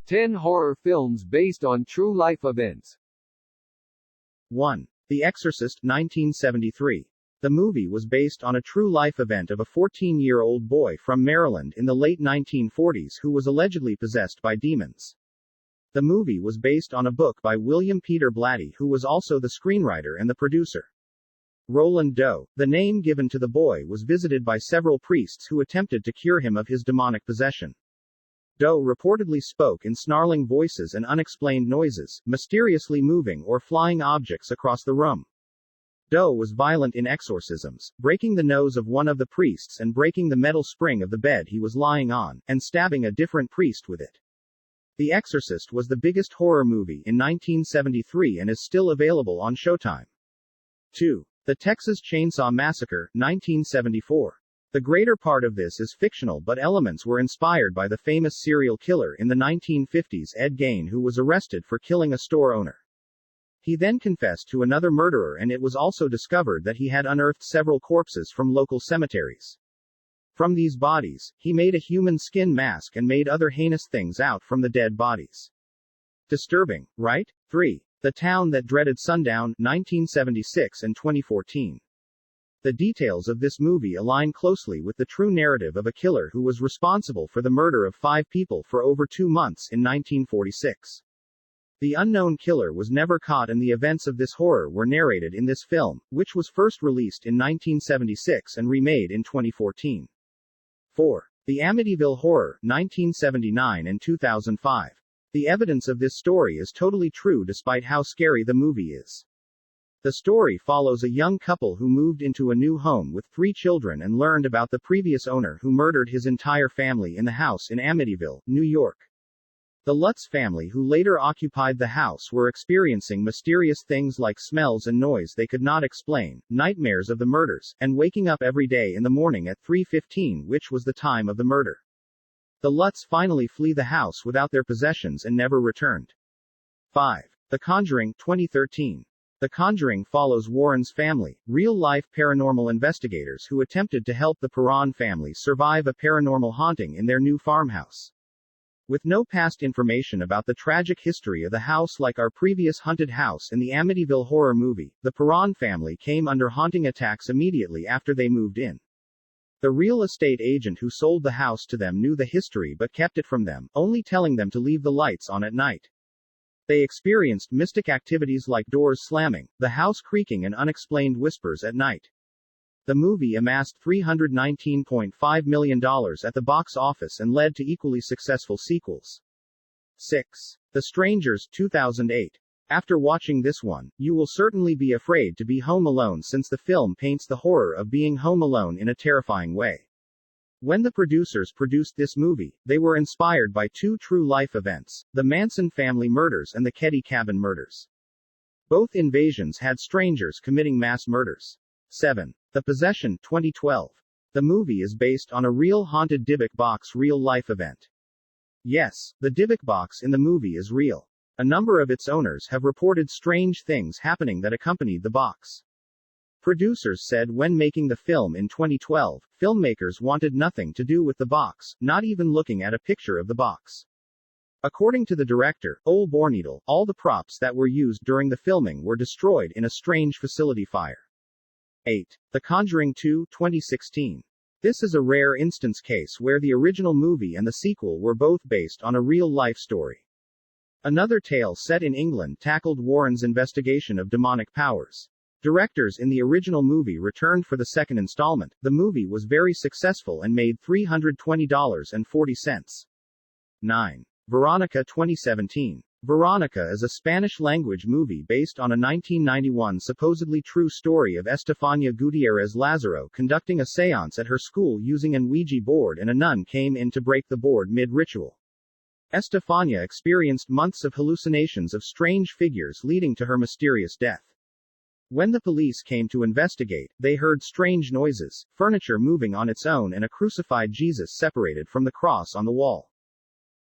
10 horror films based on true-life events. 1. The Exorcist, 1973. The movie was based on a true-life event of a 14-year-old boy from Maryland in the late 1940s who was allegedly possessed by demons. The movie was based on a book by William Peter Blatty, who was also the screenwriter and the producer. Roland Doe, the name given to the boy, was visited by several priests who attempted to cure him of his demonic possession. Doe reportedly spoke in snarling voices and unexplained noises, mysteriously moving or flying objects across the room. Doe was violent in exorcisms, breaking the nose of one of the priests and breaking the metal spring of the bed he was lying on, and stabbing a different priest with it. The Exorcist was the biggest horror movie in 1973 and is still available on Showtime. 2. The Texas Chainsaw Massacre, 1974. The greater part of this is fictional, but elements were inspired by the famous serial killer in the 1950s Ed Gein, who was arrested for killing a store owner. He then confessed to another murderer, and it was also discovered that he had unearthed several corpses from local cemeteries. From these bodies, he made a human skin mask and made other heinous things out from the dead bodies. Disturbing, right? 3. The Town That Dreaded Sundown, 1976 and 2014. The details of this movie align closely with the true narrative of a killer who was responsible for the murder of 5 people for over 2 months in 1946. The unknown killer was never caught, and the events of this horror were narrated in this film, which was first released in 1976 and remade in 2014. 4. The Amityville Horror, 1979 and 2005. The evidence of this story is totally true despite how scary the movie is. The story follows a young couple who moved into a new home with 3 children and learned about the previous owner who murdered his entire family in the house in Amityville, New York. The Lutz family, who later occupied the house, were experiencing mysterious things like smells and noise they could not explain, nightmares of the murders, and waking up every day in the morning at 3:15, which was the time of the murder. The Lutz finally flee the house without their possessions and never returned. 5. The Conjuring, 2013. The Conjuring follows Warren's family, real-life paranormal investigators who attempted to help the Perron family survive a paranormal haunting in their new farmhouse. With no past information about the tragic history of the house like our previous haunted house in the Amityville Horror movie, the Perron family came under haunting attacks immediately after they moved in. The real estate agent who sold the house to them knew the history but kept it from them, only telling them to leave the lights on at night. They experienced mystic activities like doors slamming, the house creaking, and unexplained whispers at night. The movie amassed $319.5 million at the box office and led to equally successful sequels. 6. The Strangers, 2008. After watching this one, you will certainly be afraid to be home alone, since the film paints the horror of being home alone in a terrifying way. When the producers produced this movie, they were inspired by 2 true-life events, the Manson family murders and the Ketty cabin murders. Both invasions had strangers committing mass murders. 7. The Possession, 2012. The movie is based on a real haunted Dybbuk box real-life event. Yes, the Dybbuk box in the movie is real. A number of its owners have reported strange things happening that accompanied the box. Producers said when making the film in 2012, filmmakers wanted nothing to do with the box, not even looking at a picture of the box. According to the director, Ole Bornedal, all the props that were used during the filming were destroyed in a strange facility fire. 8. The Conjuring 2, 2016. This is a rare instance case where the original movie and the sequel were both based on a real-life story. Another tale set in England tackled Warren's investigation of demonic powers. Directors in the original movie returned for the second installment. The movie was very successful and made $320.40. 9. Veronica, 2017. Veronica is a Spanish-language movie based on a 1991 supposedly true story of Estefania Gutierrez Lazaro conducting a seance at her school using an Ouija board, and a nun came in to break the board mid-ritual. Estefania experienced months of hallucinations of strange figures leading to her mysterious death. When the police came to investigate, they heard strange noises, furniture moving on its own, and a crucified Jesus separated from the cross on the wall.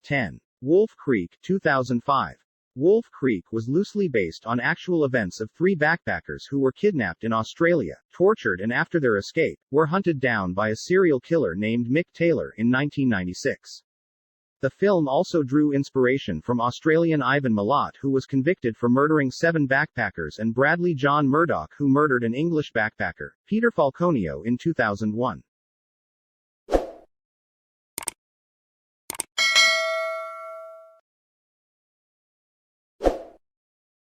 10. Wolf Creek, 2005. Wolf Creek was loosely based on actual events of 3 backpackers who were kidnapped in Australia, tortured, and after their escape, were hunted down by a serial killer named Mick Taylor in 1996. The film also drew inspiration from Australian Ivan Milat, who was convicted for murdering 7 backpackers, and Bradley John Murdoch, who murdered an English backpacker, Peter Falconio, in 2001.